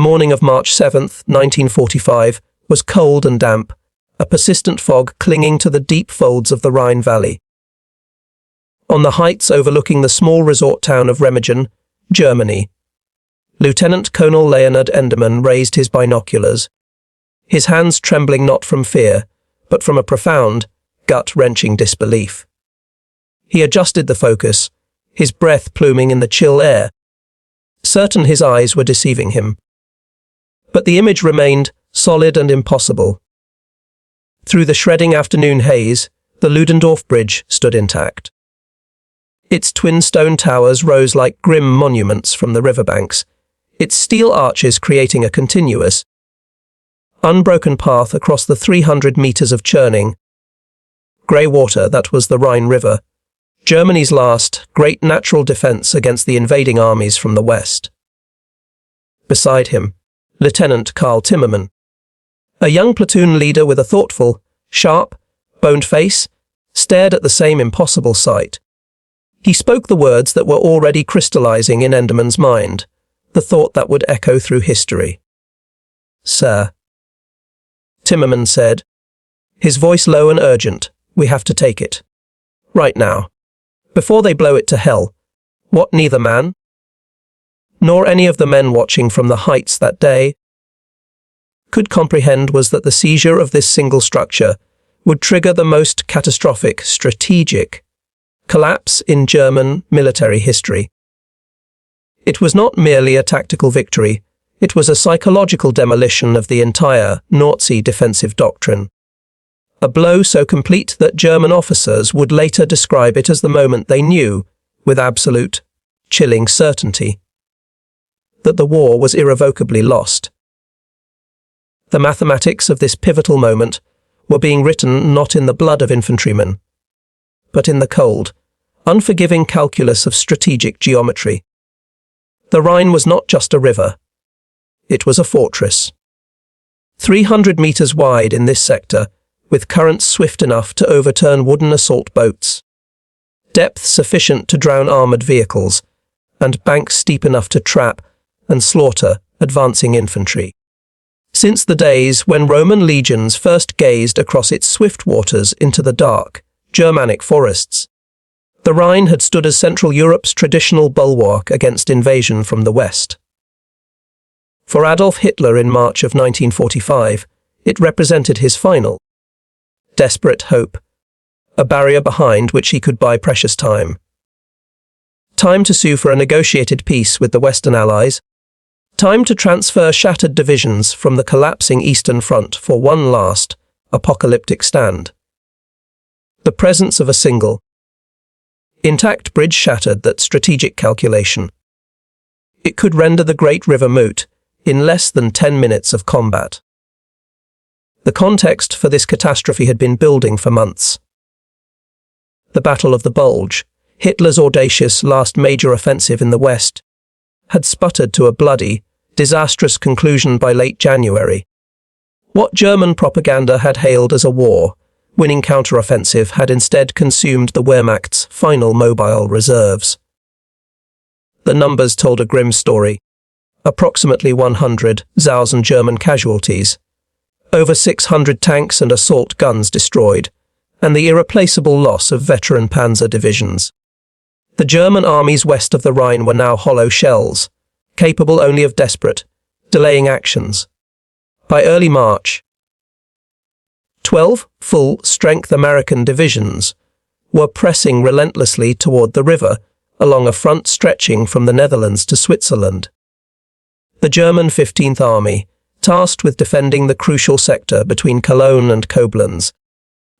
morning of March 7th, 1945, was cold and damp, a persistent fog clinging to the deep folds of the Rhine Valley. On the heights overlooking the small resort town of Remagen, Germany, Lieutenant Colonel Leonard Enderman raised his binoculars, his hands trembling not from fear, but from a profound, gut-wrenching disbelief. He adjusted the focus, his breath pluming in the chill air, certain his eyes were deceiving him. But the image remained solid and impossible. Through the shredding afternoon haze, the Ludendorff Bridge stood intact. Its twin stone towers rose like grim monuments from the riverbanks, its steel arches creating a continuous, unbroken path across the 300 meters of churning, grey water that was the Rhine River, Germany's last great natural defence against the invading armies from the west. Beside him, Lieutenant Karl Timmerman, a young platoon leader with a thoughtful, sharp, boned face, stared at the same impossible sight. He spoke the words that were already crystallizing in Enderman's mind, the thought that would echo through history. "Sir," Timmerman said, his voice low and urgent, "we have to take it. Right now. Before they blow it to hell." What neither man, nor any of the men watching from the heights that day, could comprehend was that the seizure of this single structure would trigger the most catastrophic, strategic collapse in German military history. It was not merely a tactical victory, it was a psychological demolition of the entire Nazi defensive doctrine. A blow so complete that German officers would later describe it as the moment they knew, with absolute, chilling certainty, that the war was irrevocably lost. The mathematics of this pivotal moment were being written not in the blood of infantrymen, but in the cold, unforgiving calculus of strategic geometry. The Rhine was not just a river, it was a fortress. 300 meters wide in this sector, with currents swift enough to overturn wooden assault boats, depth sufficient to drown armoured vehicles, and banks steep enough to trap and slaughter advancing infantry. Since the days when Roman legions first gazed across its swift waters into the dark, Germanic forests, the Rhine had stood as Central Europe's traditional bulwark against invasion from the west. For Adolf Hitler in March of 1945, it represented his final, desperate hope, a barrier behind which he could buy precious time. Time to sue for a negotiated peace with the Western Allies, time to transfer shattered divisions from the collapsing Eastern Front for one last, apocalyptic stand. The presence of a single, intact bridge shattered that strategic calculation. It could render the great river moot in less than 10 minutes of combat. The context for this catastrophe had been building for months. The Battle of the Bulge, Hitler's audacious last major offensive in the West, had sputtered to a bloody, disastrous conclusion by late January. What German propaganda had hailed as a war-winning counteroffensive had instead consumed the Wehrmacht's final mobile reserves. The numbers told a grim story. Approximately 100,000 German casualties, over 600 tanks and assault guns destroyed, and the irreplaceable loss of veteran panzer divisions. The German armies west of the Rhine were now hollow shells, capable only of desperate, delaying actions. By early March, 12 full-strength American divisions were pressing relentlessly toward the river along a front stretching from the Netherlands to Switzerland. The German 15th Army, tasked with defending the crucial sector between Cologne and Koblenz,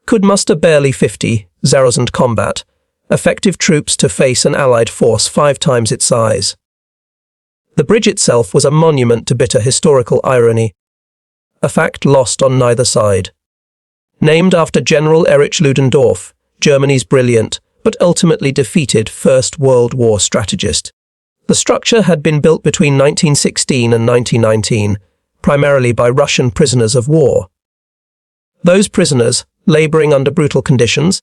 could muster barely 50,000 combat, effective troops to face an Allied force 5 times its size. The bridge itself was a monument to bitter historical irony, a fact lost on neither side. Named after General Erich Ludendorff, Germany's brilliant, but ultimately defeated First World War strategist. The structure had been built between 1916 and 1919, primarily by Russian prisoners of war. Those prisoners, labouring under brutal conditions,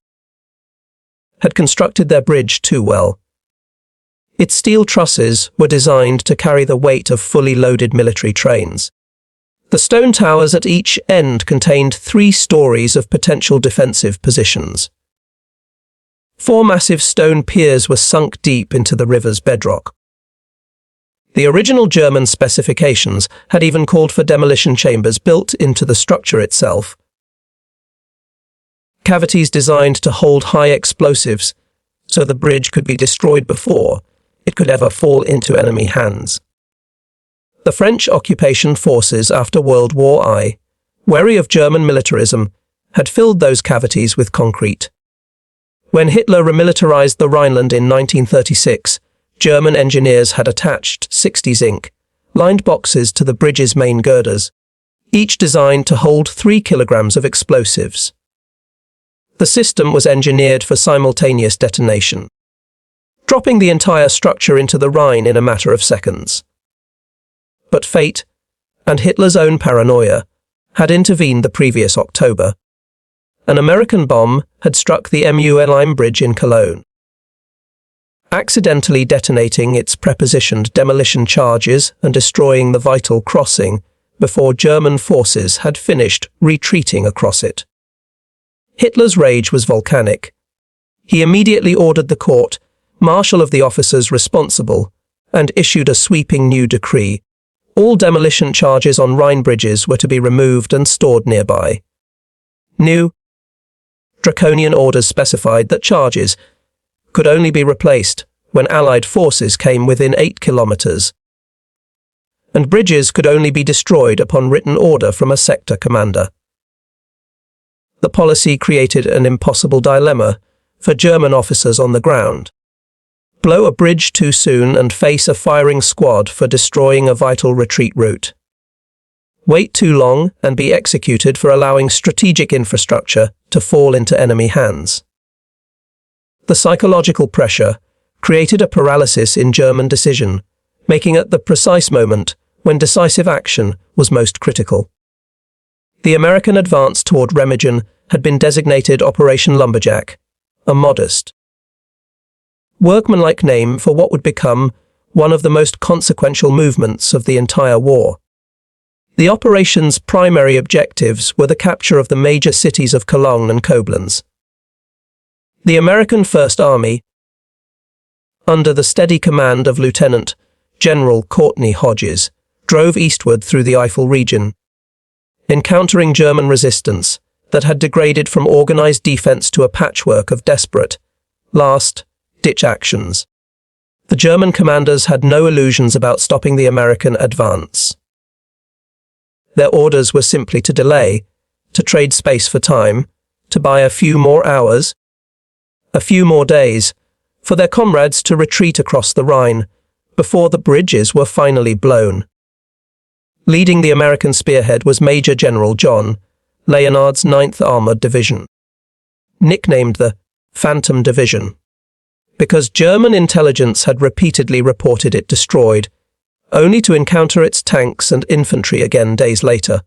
had constructed their bridge too well. Its steel trusses were designed to carry the weight of fully loaded military trains. The stone towers at each end contained 3 stories of potential defensive positions. 4 massive stone piers were sunk deep into the river's bedrock. The original German specifications had even called for demolition chambers built into the structure itself. Cavities designed to hold high explosives so the bridge could be destroyed before it could ever fall into enemy hands. The French occupation forces after World War I, wary of German militarism, had filled those cavities with concrete. When Hitler remilitarized the Rhineland in 1936, German engineers had attached 60 zinc-lined boxes to the bridge's main girders, each designed to hold 3 kilograms of explosives. The system was engineered for simultaneous detonation, dropping the entire structure into the Rhine in a matter of seconds. But fate, and Hitler's own paranoia, had intervened the previous October. An American bomb had struck the WWII bridge in Cologne, accidentally detonating its prepositioned demolition charges and destroying the vital crossing before German forces had finished retreating across it. Hitler's rage was volcanic. He immediately ordered the court-martial of the officers responsible and issued a sweeping new decree. All demolition charges on Rhine bridges were to be removed and stored nearby. New, draconian orders specified that charges could only be replaced when Allied forces came within 8 kilometers, and bridges could only be destroyed upon written order from a sector commander. The policy created an impossible dilemma for German officers on the ground. Blow a bridge too soon and face a firing squad for destroying a vital retreat route. Wait too long and be executed for allowing strategic infrastructure to fall into enemy hands. The psychological pressure created a paralysis in German decision, making it the precise moment when decisive action was most critical. The American advance toward Remagen had been designated Operation Lumberjack, a modest, workmanlike name for what would become one of the most consequential movements of the entire war. The operation's primary objectives were the capture of the major cities of Cologne and Koblenz. The American First Army, under the steady command of Lieutenant General Courtney Hodges, drove eastward through the Eifel region, encountering German resistance that had degraded from organized defense to a patchwork of desperate, last-ditch actions. The German commanders had no illusions about stopping the American advance. Their orders were simply to delay, to trade space for time, to buy a few more hours, a few more days, for their comrades to retreat across the Rhine before the bridges were finally blown. Leading the American spearhead was Major General John Leonard's 9th Armored Division, nicknamed the Phantom Division, because German intelligence had repeatedly reported it destroyed, only to encounter its tanks and infantry again days later,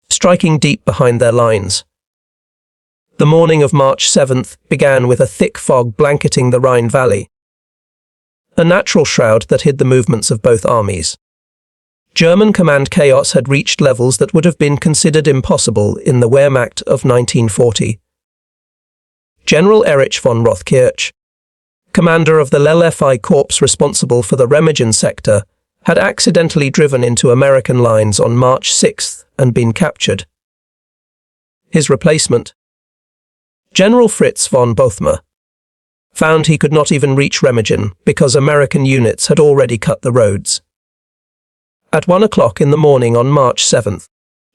striking deep behind their lines. The morning of March 7th began with a thick fog blanketing the Rhine Valley, a natural shroud that hid the movements of both armies. German command chaos had reached levels that would have been considered impossible in the Wehrmacht of 1940. General Erich von Rothkirch, commander of the WWII corps responsible for the Remagen sector, had accidentally driven into American lines on March 6th and been captured. His replacement, General Fritz von Bothmer, found he could not even reach Remagen because American units had already cut the roads. At 1 o'clock in the morning on March 7th,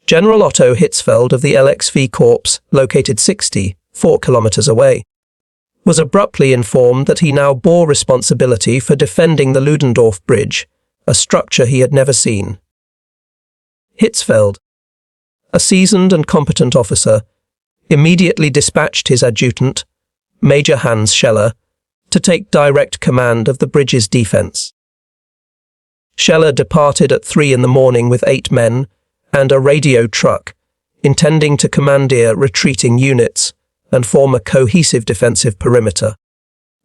General Otto Hitzfeld of the LXV Corps, located 64 kilometers away, was abruptly informed that he now bore responsibility for defending the Ludendorff Bridge, a structure he had never seen. Hitzfeld, a seasoned and competent officer, immediately dispatched his adjutant, Major Hans Scheller, to take direct command of the bridge's defense. Scheller departed at 3 in the morning with 8 men and a radio truck, intending to commandeer retreating units and form a cohesive defensive perimeter.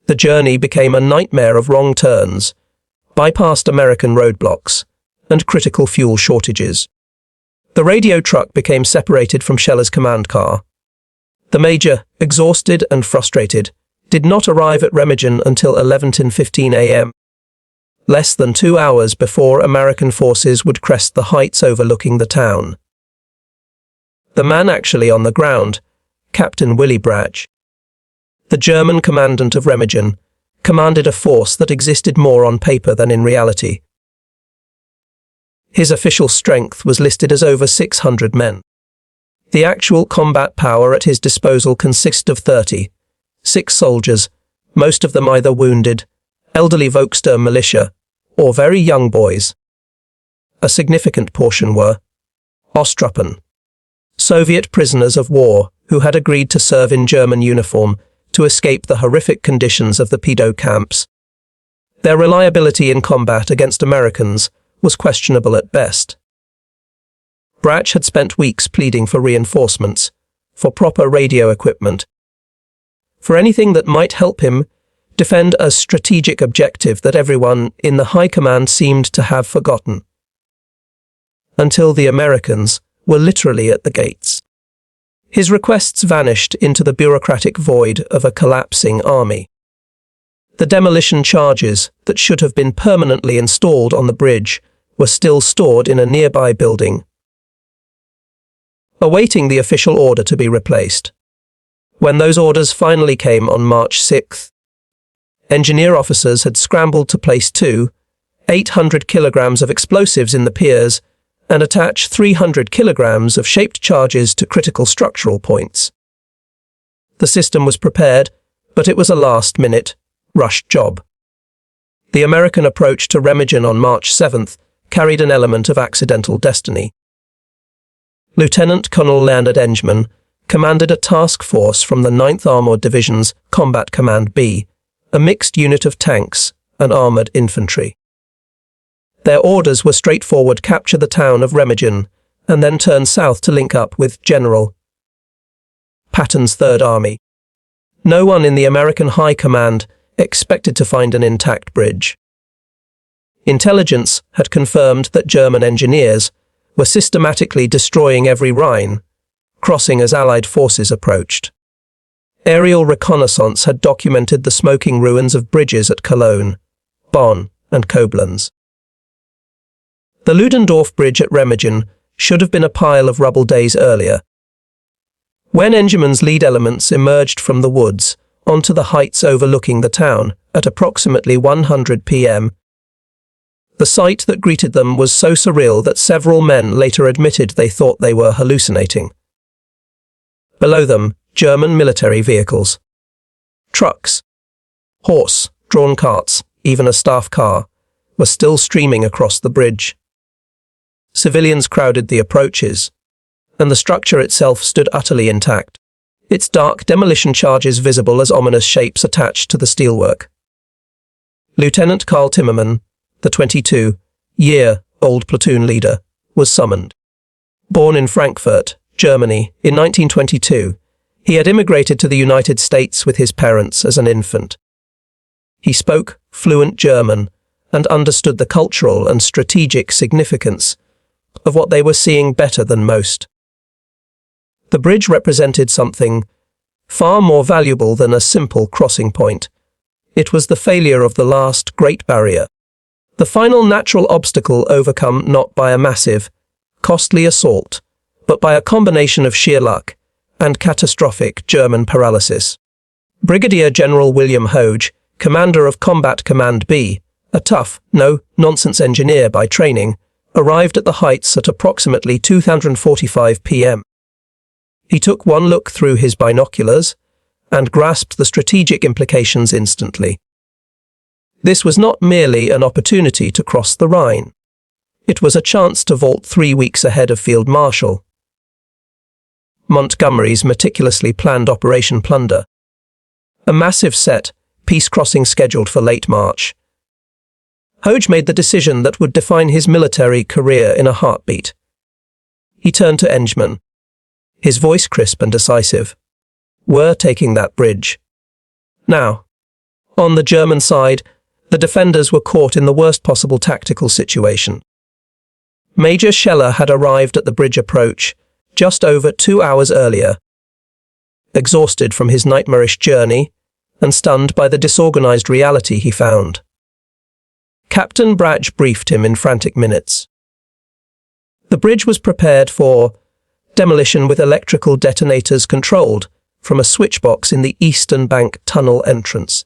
The journey became a nightmare of wrong turns, bypassed American roadblocks, and critical fuel shortages. The radio truck became separated from Scheller's command car. The major, exhausted and frustrated, did not arrive at Remagen until 11:15 a.m., less than 2 hours before American forces would crest the heights overlooking the town. The man actually on the ground, Captain Willy Brach, the German commandant of Remagen, commanded a force that existed more on paper than in reality. His official strength was listed as over 600 men. The actual combat power at his disposal consisted of 36 soldiers, most of them either wounded, elderly Volkssturm militia, or very young boys. A significant portion were Ostruppen, Soviet prisoners of war who had agreed to serve in German uniform to escape the horrific conditions of the pedo camps. Their reliability in combat against Americans was questionable at best. Brach had spent weeks pleading for reinforcements, for proper radio equipment, for anything that might help him defend a strategic objective that everyone in the high command seemed to have forgotten. Until the Americans were literally at the gates. His requests vanished into the bureaucratic void of a collapsing army. The demolition charges that should have been permanently installed on the bridge were still stored in a nearby building, awaiting the official order to be replaced. When those orders finally came on March 6th, engineer officers had scrambled to place 800 kilograms of explosives in the piers and attach 300 kilograms of shaped charges to critical structural points. The system was prepared, but it was a last-minute, rushed job. The American approach to Remagen on March 7th carried an element of accidental destiny. Lieutenant Colonel Leonard Engman commanded a task force from the 9th Armoured Division's Combat Command B, a mixed unit of tanks and armoured infantry. Their orders were straightforward: capture the town of Remagen and then turn south to link up with General Patton's Third Army. No one in the American High Command expected to find an intact bridge. Intelligence had confirmed that German engineers were systematically destroying every Rhine crossing as Allied forces approached. Aerial reconnaissance had documented the smoking ruins of bridges at Cologne, Bonn, and Koblenz. The Ludendorff Bridge at Remagen should have been a pile of rubble days earlier. When Engelmann's lead elements emerged from the woods onto the heights overlooking the town at approximately 100 p.m., the sight that greeted them was so surreal that several men later admitted they thought they were hallucinating. Below them, German military vehicles, trucks, horse-drawn carts, even a staff car, were still streaming across the bridge. Civilians crowded the approaches, and the structure itself stood utterly intact, its dark demolition charges visible as ominous shapes attached to the steelwork. Lieutenant Karl Timmermann, the 22-year-old platoon leader, was summoned. Born in Frankfurt, Germany, in 1922, he had immigrated to the United States with his parents as an infant. He spoke fluent German and understood the cultural and strategic significance of what they were seeing better than most. The bridge represented something far more valuable than a simple crossing point. It was the failure of the last Great Barrier, the final natural obstacle overcome not by a massive, costly assault, but by a combination of sheer luck and catastrophic German paralysis. Brigadier General William Hoge, commander of Combat Command B, a tough, no-nonsense engineer by training, arrived at the heights at approximately 2:45 p.m. He took one look through his binoculars and grasped the strategic implications instantly. This was not merely an opportunity to cross the Rhine. It was a chance to vault 3 weeks ahead of Field Marshal Montgomery's meticulously planned Operation Plunder, a massive set peace crossing scheduled for late March. Hoge made the decision that would define his military career in a heartbeat. He turned to Engman, his voice crisp and decisive. "We're taking that bridge. Now, On the German side, the defenders were caught in the worst possible tactical situation. Major Scheller had arrived at the bridge approach just over 2 hours earlier, exhausted from his nightmarish journey and stunned by the disorganized reality he found. Captain Bratch briefed him in frantic minutes. The bridge was prepared for demolition with electrical detonators controlled from a switchbox in the Eastern Bank tunnel entrance.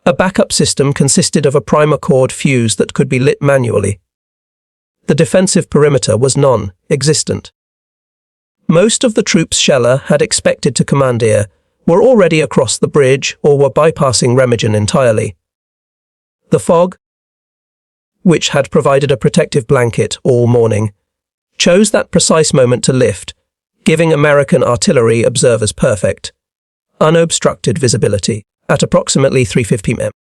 A backup system consisted of a primer cord fuse that could be lit manually. The defensive perimeter was non-existent. Most of the troops Scheller had expected to commandeer were already across the bridge or were bypassing Remagen entirely. The fog, which had provided a protective blanket all morning, chose that precise moment to lift, giving American artillery observers perfect, unobstructed visibility at approximately 3:50 p.m.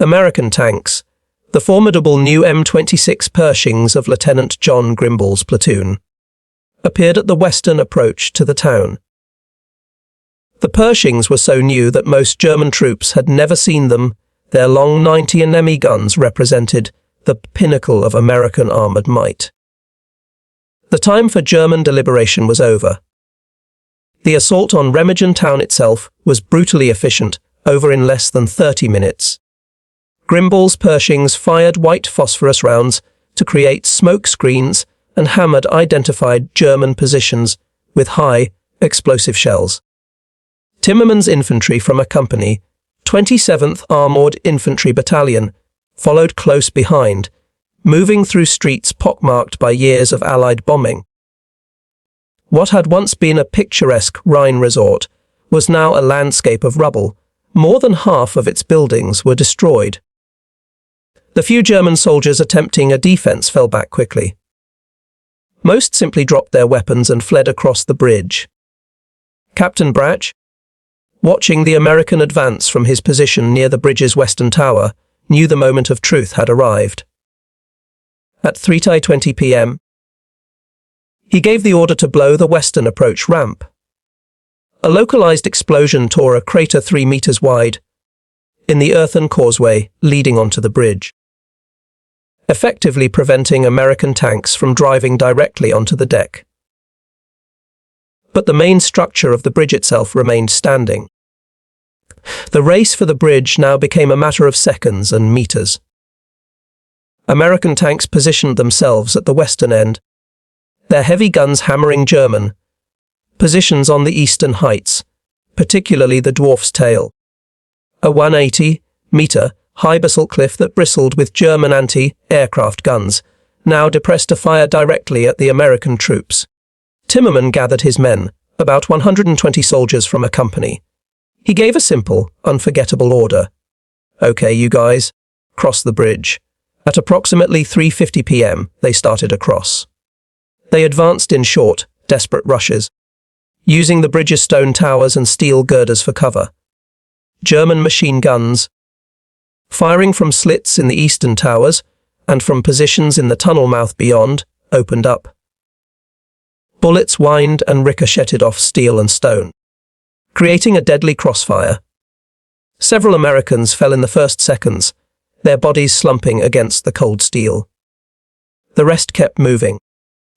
American tanks, the formidable new M26 Pershings of Lieutenant John Grimball's platoon, appeared at the western approach to the town. The Pershings were so new that most German troops had never seen them. Their long 90 mm guns represented the pinnacle of American armored might. The time for German deliberation was over. The assault on Remagen town itself was brutally efficient, over in less than 30 minutes. Grimball's Pershings fired white phosphorus rounds to create smoke screens and hammered identified German positions with high explosive shells. Timmerman's infantry from a company, 27th Armoured Infantry Battalion, followed close behind, moving through streets pockmarked by years of Allied bombing. What had once been a picturesque Rhine resort was now a landscape of rubble. More than half of its buildings were destroyed. The few German soldiers attempting a defense fell back quickly. Most simply dropped their weapons and fled across the bridge. Captain Bratch, watching the American advance from his position near the bridge's western tower, knew the moment of truth had arrived. At 3:20 p.m., he gave the order to blow the western approach ramp. A localized explosion tore a crater 3 meters wide in the earthen causeway leading onto the bridge, effectively preventing American tanks from driving directly onto the deck. But the main structure of the bridge itself remained standing. The race for the bridge now became a matter of seconds and meters. American tanks positioned themselves at the western end, their heavy guns hammering German positions on the eastern heights, particularly the Dwarf's Tail, a 180-meter high basalt cliff that bristled with German anti-aircraft guns, now depressed to fire directly at the American troops. Timmerman gathered his men, about 120 soldiers from a company. He gave a simple, unforgettable order. "Okay, you guys, cross the bridge." At approximately 3:50 p.m., they started across. They advanced in short, desperate rushes, using the bridge's stone towers and steel girders for cover. German machine guns, firing from slits in the eastern towers and from positions in the tunnel mouth beyond, opened up. Bullets whined and ricocheted off steel and stone, creating a deadly crossfire. Several Americans fell in the first seconds, their bodies slumping against the cold steel. The rest kept moving,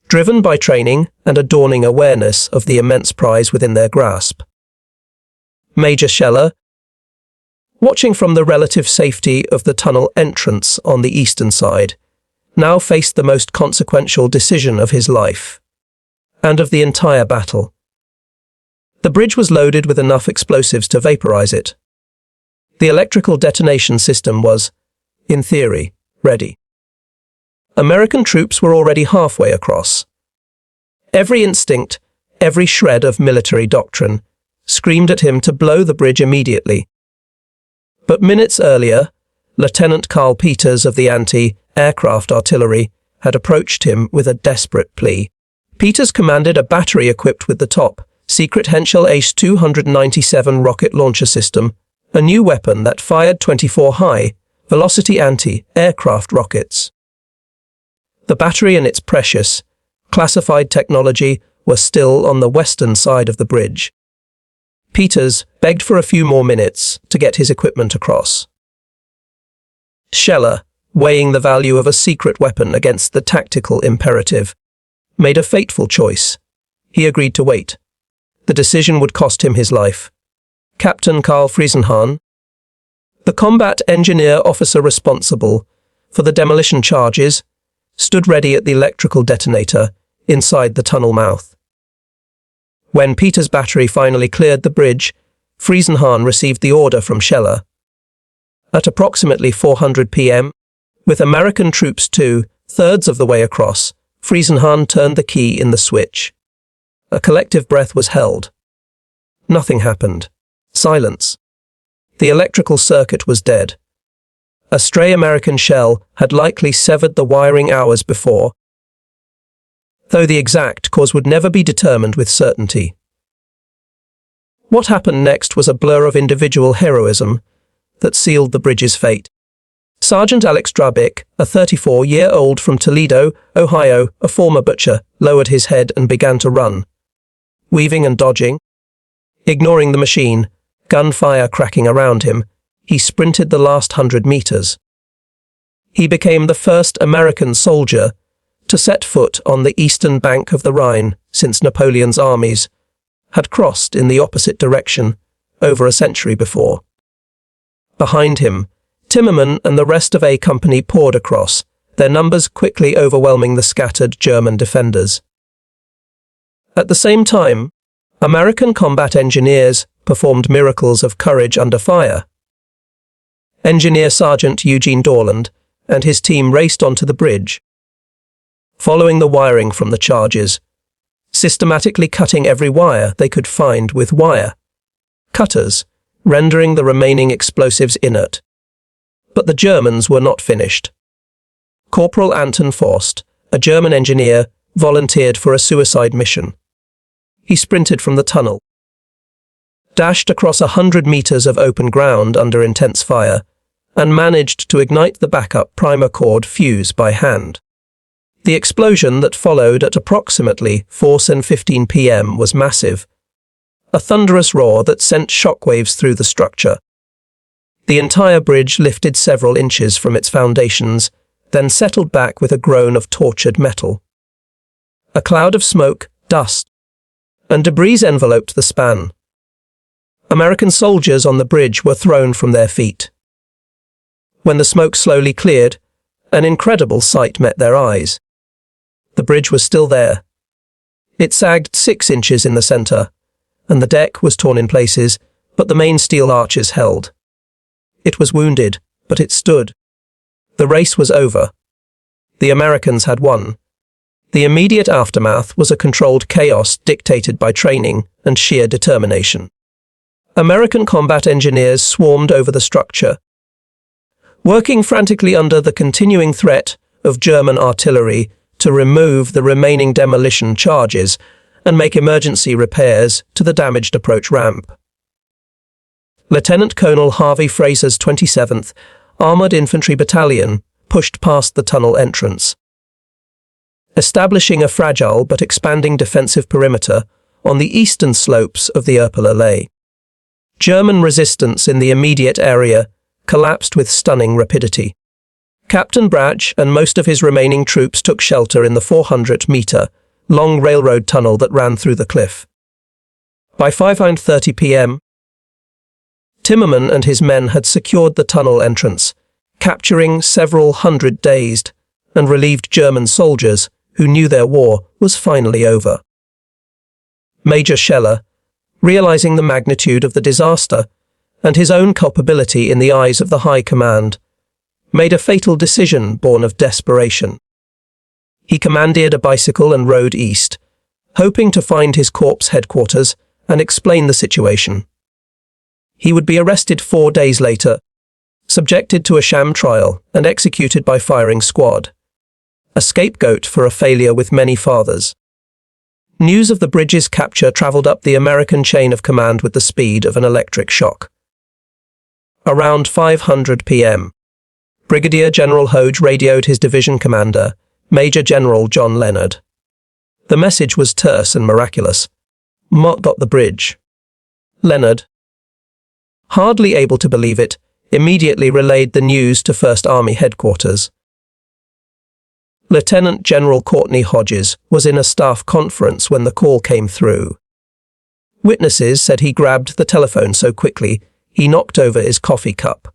driven by training and a dawning awareness of the immense prize within their grasp. Major Scheller, watching from the relative safety of the tunnel entrance on the eastern side, now faced the most consequential decision of his life, and of the entire battle. The bridge was loaded with enough explosives to vaporize it. The electrical detonation system was, in theory, ready. American troops were already halfway across. Every instinct, every shred of military doctrine, screamed at him to blow the bridge immediately. But minutes earlier, Lieutenant Karl Peters of the anti-aircraft artillery had approached him with a desperate plea. Peters commanded a battery equipped with the top-secret Henschel Ace 297 rocket launcher system, a new weapon that fired 24 high-velocity anti-aircraft rockets. The battery and its precious, classified technology were still on the western side of the bridge. Peters begged for a few more minutes to get his equipment across. Scheller, weighing the value of a secret weapon against the tactical imperative, made a fateful choice. He agreed to wait. The decision would cost him his life. Captain Karl Friesenhahn, the combat engineer officer responsible for the demolition charges, stood ready at the electrical detonator inside the tunnel mouth. When Peters' battery finally cleared the bridge, Friesenhahn received the order from Scheller. At approximately 400 p.m., with American troops 2/3 of the way across, Friesenhahn turned the key in the switch. A collective breath was held. Nothing happened. Silence. The electrical circuit was dead. A stray American shell had likely severed the wiring hours before, though the exact cause would never be determined with certainty. What happened next was a blur of individual heroism that sealed the bridge's fate. Sergeant Alex Drabik, a 34-year-old from Toledo, Ohio, a former butcher, lowered his head and began to run, weaving and dodging. Ignoring the machine, gunfire cracking around him, he sprinted the last 100 meters. He became the first American soldier to set foot on the eastern bank of the Rhine since Napoleon's armies had crossed in the opposite direction over a century before. Behind him, Timmerman and the rest of A Company poured across, their numbers quickly overwhelming the scattered German defenders. At the same time, American combat engineers performed miracles of courage under fire. Engineer Sergeant Eugene Dorland and his team raced onto the bridge, following the wiring from the charges, systematically cutting every wire they could find with wire cutters, rendering the remaining explosives inert. But the Germans were not finished. Corporal Anton Forst, a German engineer, volunteered for a suicide mission. He sprinted from the tunnel, dashed across 100 meters of open ground under intense fire, and managed to ignite the backup primer cord fuse by hand. The explosion that followed at approximately 4:15 p.m. was massive, a thunderous roar that sent shockwaves through the structure. The entire bridge lifted several inches from its foundations, then settled back with a groan of tortured metal. A cloud of smoke, dust, and debris enveloped the span. American soldiers on the bridge were thrown from their feet. When the smoke slowly cleared, an incredible sight met their eyes. The bridge was still there. It sagged 6 inches in the center, and the deck was torn in places, but the main steel arches held. It was wounded, but it stood. The race was over. The Americans had won. The immediate aftermath was a controlled chaos dictated by training and sheer determination. American combat engineers swarmed over the structure, working frantically under the continuing threat of German artillery to remove the remaining demolition charges and make emergency repairs to the damaged approach ramp. Lieutenant Colonel Harvey Fraser's 27th Armored Infantry Battalion pushed past the tunnel entrance, establishing a fragile but expanding defensive perimeter on the eastern slopes of the Erpel Allee. German resistance in the immediate area collapsed with stunning rapidity. Captain Brach and most of his remaining troops took shelter in the 400-meter long railroad tunnel that ran through the cliff. By 5:30 p.m., Timmerman and his men had secured the tunnel entrance, capturing several hundred dazed and relieved German soldiers who knew their war was finally over. Major Scheller, realizing the magnitude of the disaster and his own culpability in the eyes of the High Command, made a fatal decision born of desperation. He commandeered a bicycle and rode east, hoping to find his corps headquarters and explain the situation. He would be arrested 4 days later, subjected to a sham trial and executed by firing squad, a scapegoat for a failure with many fathers. News of the bridge's capture travelled up the American chain of command with the speed of an electric shock. Around 5:00 p.m., Brigadier General Hoge radioed his division commander, Major General John Leonard. The message was terse and miraculous. Mott got the bridge. Leonard, hardly able to believe it, immediately relayed the news to First Army headquarters. Lieutenant General Courtney Hodges was in a staff conference when the call came through. Witnesses said he grabbed the telephone so quickly he knocked over his coffee cup.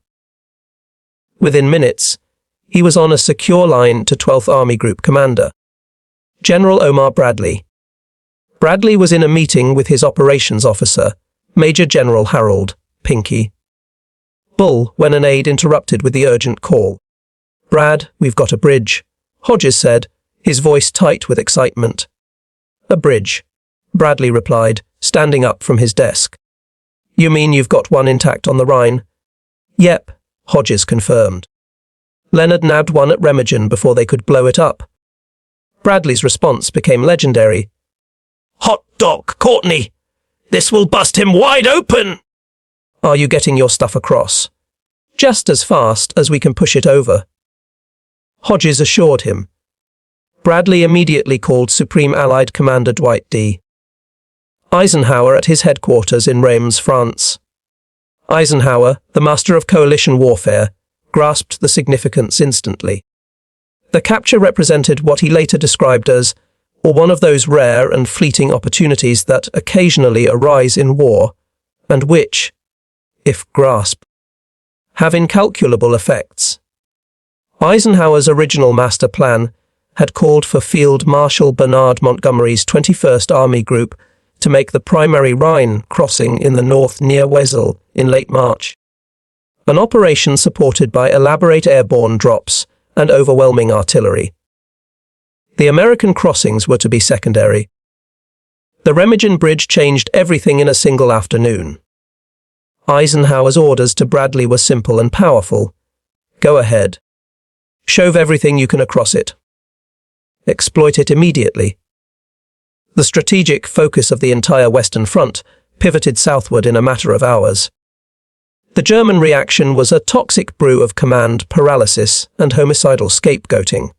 Within minutes, he was on a secure line to 12th Army Group Commander, General Omar Bradley. Bradley was in a meeting with his operations officer, Major General Harold Pinky Bull, when an aide interrupted with the urgent call. "Brad, we've got a bridge," Hodges said, his voice tight with excitement. "A bridge," Bradley replied, standing up from his desk. "You mean you've got one intact on the Rhine?" "Yep," Hodges confirmed. Leonard nabbed one at Remagen before they could blow it up. Bradley's response became legendary. "Hot dog, Courtney! This will bust him wide open!" "Are you getting your stuff across?" "Just as fast as we can push it over," Hodges assured him. Bradley immediately called Supreme Allied Commander Dwight D. Eisenhower at his headquarters in Reims, France. Eisenhower, the master of coalition warfare, grasped the significance instantly. The capture represented what he later described as one of those rare and fleeting opportunities that occasionally arise in war, and which, if grasped, have incalculable effects. Eisenhower's original master plan had called for Field Marshal Bernard Montgomery's 21st Army Group to make the primary Rhine crossing in the north near Wesel in late March, an operation supported by elaborate airborne drops and overwhelming artillery. The American crossings were to be secondary. The Remagen Bridge changed everything in a single afternoon. Eisenhower's orders to Bradley were simple and powerful. Go ahead. Shove everything you can across it. Exploit it immediately. The strategic focus of the entire Western Front pivoted southward in a matter of hours. The German reaction was a toxic brew of command paralysis and homicidal scapegoating.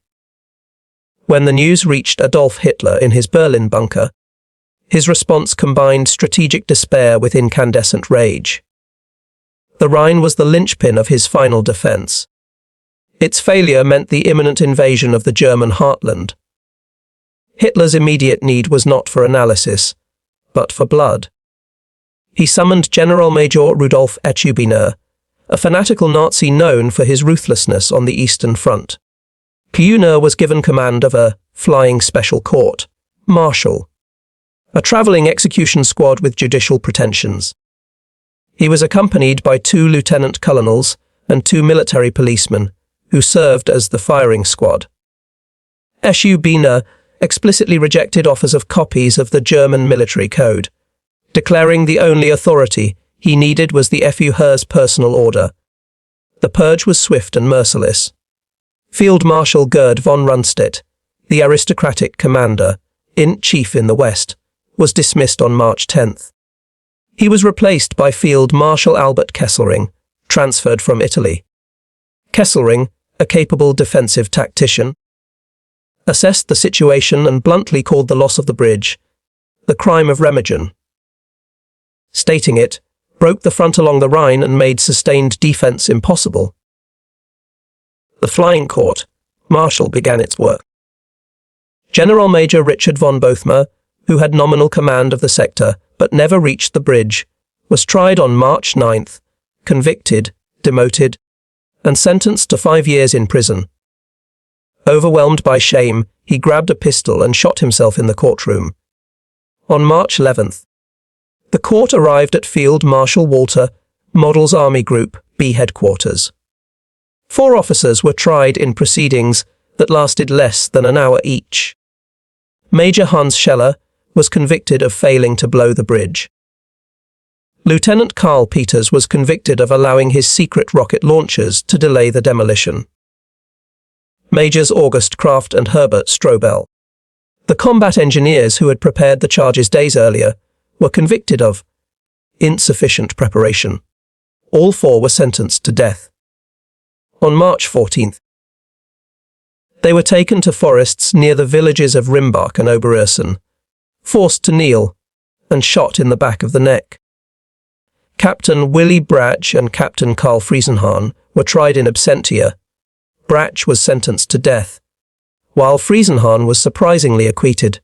When the news reached Adolf Hitler in his Berlin bunker, his response combined strategic despair with incandescent rage. The Rhine was the linchpin of his final defense. Its failure meant the imminent invasion of the German heartland. Hitler's immediate need was not for analysis, but for blood. He summoned General Major Rudolf Eschubiner, a fanatical Nazi known for his ruthlessness on the Eastern Front. Eschubiner was given command of a flying special court, marshal, a travelling execution squad with judicial pretensions. He was accompanied by 2 lieutenant colonels and 2 military policemen, who served as the firing squad. Eschubiner explicitly rejected offers of copies of the German military code, declaring the only authority he needed was the Führer's personal order. The purge was swift and merciless. Field Marshal Gerd von Rundstedt, the aristocratic commander-in-chief in the West, was dismissed on March 10th. He was replaced by Field Marshal Albert Kesselring, transferred from Italy. Kesselring, a capable defensive tactician, assessed the situation and bluntly called the loss of the bridge the crime of Remagen. Stating it broke the front along the Rhine and made sustained defense impossible. The flying court, marshal, began its work. General Major Richard von Bothmer, who had nominal command of the sector but never reached the bridge, was tried on March 9th, convicted, demoted, and sentenced to 5 years in prison. Overwhelmed by shame, he grabbed a pistol and shot himself in the courtroom. On March 11th, the court arrived at Field Marshal Walter Model's Army Group B headquarters. 4 officers were tried in proceedings that lasted less than an hour each. Major Hans Scheller was convicted of failing to blow the bridge. Lieutenant Karl Peters was convicted of allowing his secret rocket launchers to delay the demolition. Majors August Kraft and Herbert Strobel, the combat engineers who had prepared the charges days earlier, were convicted of insufficient preparation. All 4 were sentenced to death. On March 14th, they were taken to forests near the villages of Rimbach and Oberursel, forced to kneel, and shot in the back of the neck. Captain Willy Brach and Captain Karl Friesenhahn were tried in absentia. Brach was sentenced to death, while Friesenhahn was surprisingly acquitted.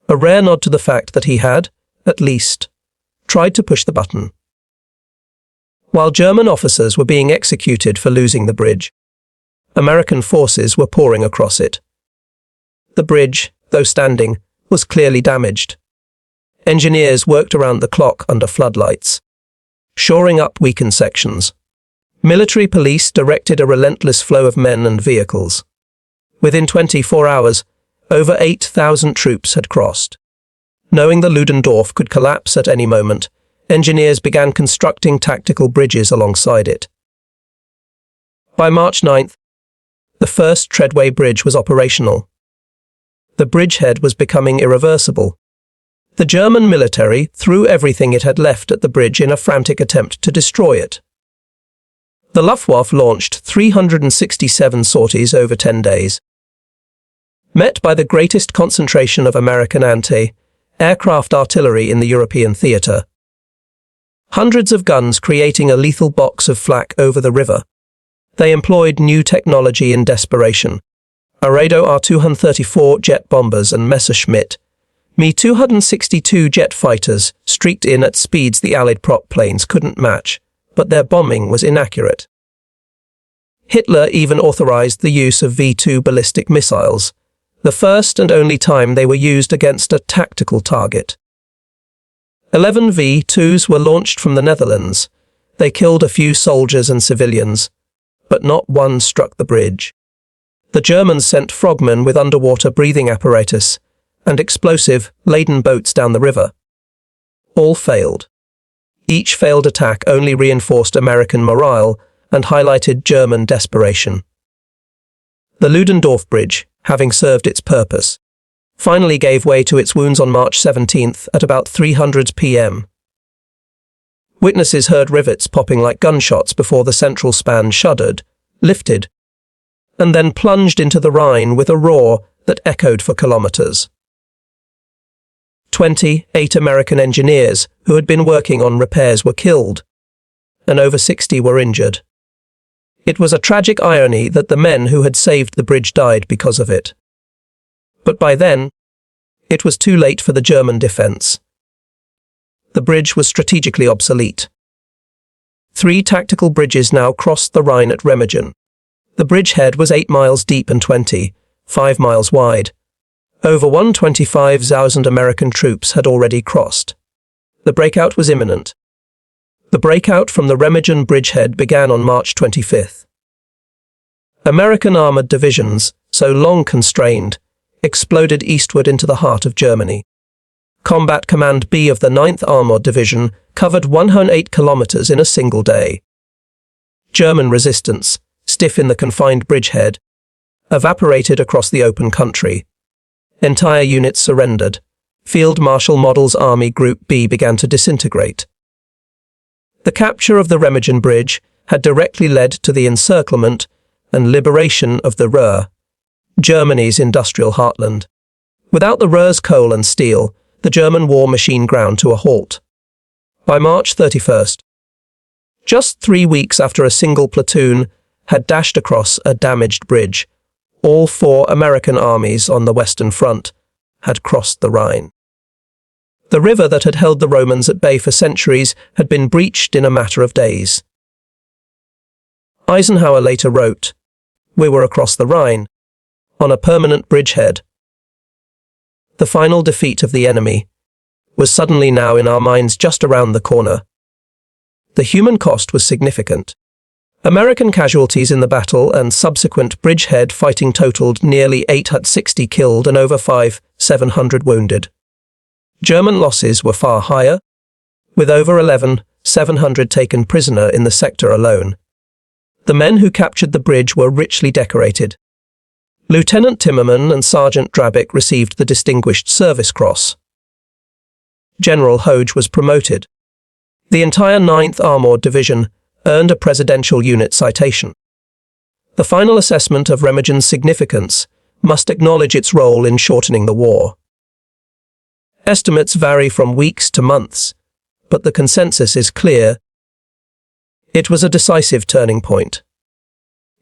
A rare nod to the fact that he had, at least, tried to push the button. While German officers were being executed for losing the bridge, American forces were pouring across it. The bridge, though standing, was clearly damaged. Engineers worked around the clock under floodlights, shoring up weakened sections. Military police directed a relentless flow of men and vehicles. Within 24 hours, over 8,000 troops had crossed. Knowing the Ludendorff could collapse at any moment, engineers began constructing tactical bridges alongside it. By March 9th, the first treadway bridge was operational. The bridgehead was becoming irreversible. The German military threw everything it had left at the bridge in a frantic attempt to destroy it. The Luftwaffe launched 367 sorties over 10 days. Met by the greatest concentration of American anti-aircraft artillery in the European theatre. Hundreds of guns creating a lethal box of flak over the river. They employed new technology in desperation. Arado R-234 jet bombers and Messerschmitt Me-262 jet fighters streaked in at speeds the Allied prop planes couldn't match, but their bombing was inaccurate. Hitler even authorized the use of V-2 ballistic missiles, the first and only time they were used against a tactical target. 11 V-2s were launched from the Netherlands. They killed a few soldiers and civilians, but not one struck the bridge. The Germans sent frogmen with underwater breathing apparatus and explosive-laden boats down the river. All failed. Each failed attack only reinforced American morale and highlighted German desperation. The Ludendorff Bridge, having served its purpose, finally gave way to its wounds on March 17th at about 300 p.m. Witnesses heard rivets popping like gunshots before the central span shuddered, lifted, and then plunged into the Rhine with a roar that echoed for kilometers. 28 American engineers who had been working on repairs were killed, and over 60 were injured. It was a tragic irony that the men who had saved the bridge died because of it. But by then, it was too late for the German defense. The bridge was strategically obsolete. 3 tactical bridges now crossed the Rhine at Remagen. The bridgehead was 8 miles deep and 25 miles wide. Over 125,000 American troops had already crossed. The breakout was imminent. The breakout from the Remagen bridgehead began on March 25th. American armored divisions, so long constrained, exploded eastward into the heart of Germany. Combat Command B of the 9th Armored Division covered 108 kilometers in a single day. German resistance, stiff in the confined bridgehead, evaporated across the open country. Entire units surrendered. Field Marshal Model's Army Group B began to disintegrate. The capture of the Remagen Bridge had directly led to the encirclement and liberation of the Ruhr, Germany's industrial heartland. Without the Ruhr's coal and steel, the German war machine ground to a halt. By March 31st, just 3 weeks after a single platoon had dashed across a damaged bridge, all 4 American armies on the Western Front had crossed the Rhine. The river that had held the Romans at bay for centuries had been breached in a matter of days. Eisenhower later wrote, "We were across the Rhine, on a permanent bridgehead." The final defeat of the enemy was suddenly now in our minds just around the corner. The human cost was significant. American casualties in the battle and subsequent bridgehead fighting totaled nearly 860 killed and over 700 wounded. German losses were far higher, with over 700 taken prisoner in the sector alone. The men who captured the bridge were richly decorated. Lieutenant Timmerman and Sergeant Drabick received the Distinguished Service Cross. General Hoge was promoted. The entire 9th Armored Division earned a Presidential Unit citation. The final assessment of Remagen's significance must acknowledge its role in shortening the war. Estimates vary from weeks to months, but the consensus is clear. It was a decisive turning point.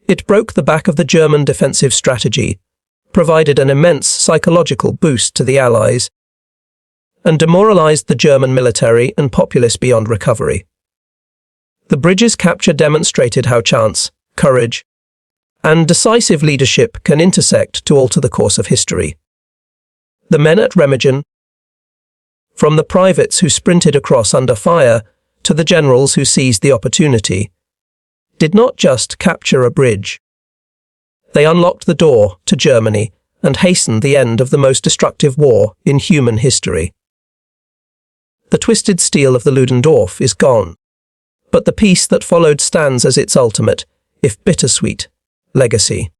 It broke the back of the German defensive strategy, provided an immense psychological boost to the Allies, and demoralized the German military and populace beyond recovery. The bridge's capture demonstrated how chance, courage, and decisive leadership can intersect to alter the course of history. The men at Remagen, from the privates who sprinted across under fire to the generals who seized the opportunity, did not just capture a bridge. They unlocked the door to Germany and hastened the end of the most destructive war in human history. The twisted steel of the Ludendorff is gone, but the peace that followed stands as its ultimate, if bittersweet, legacy.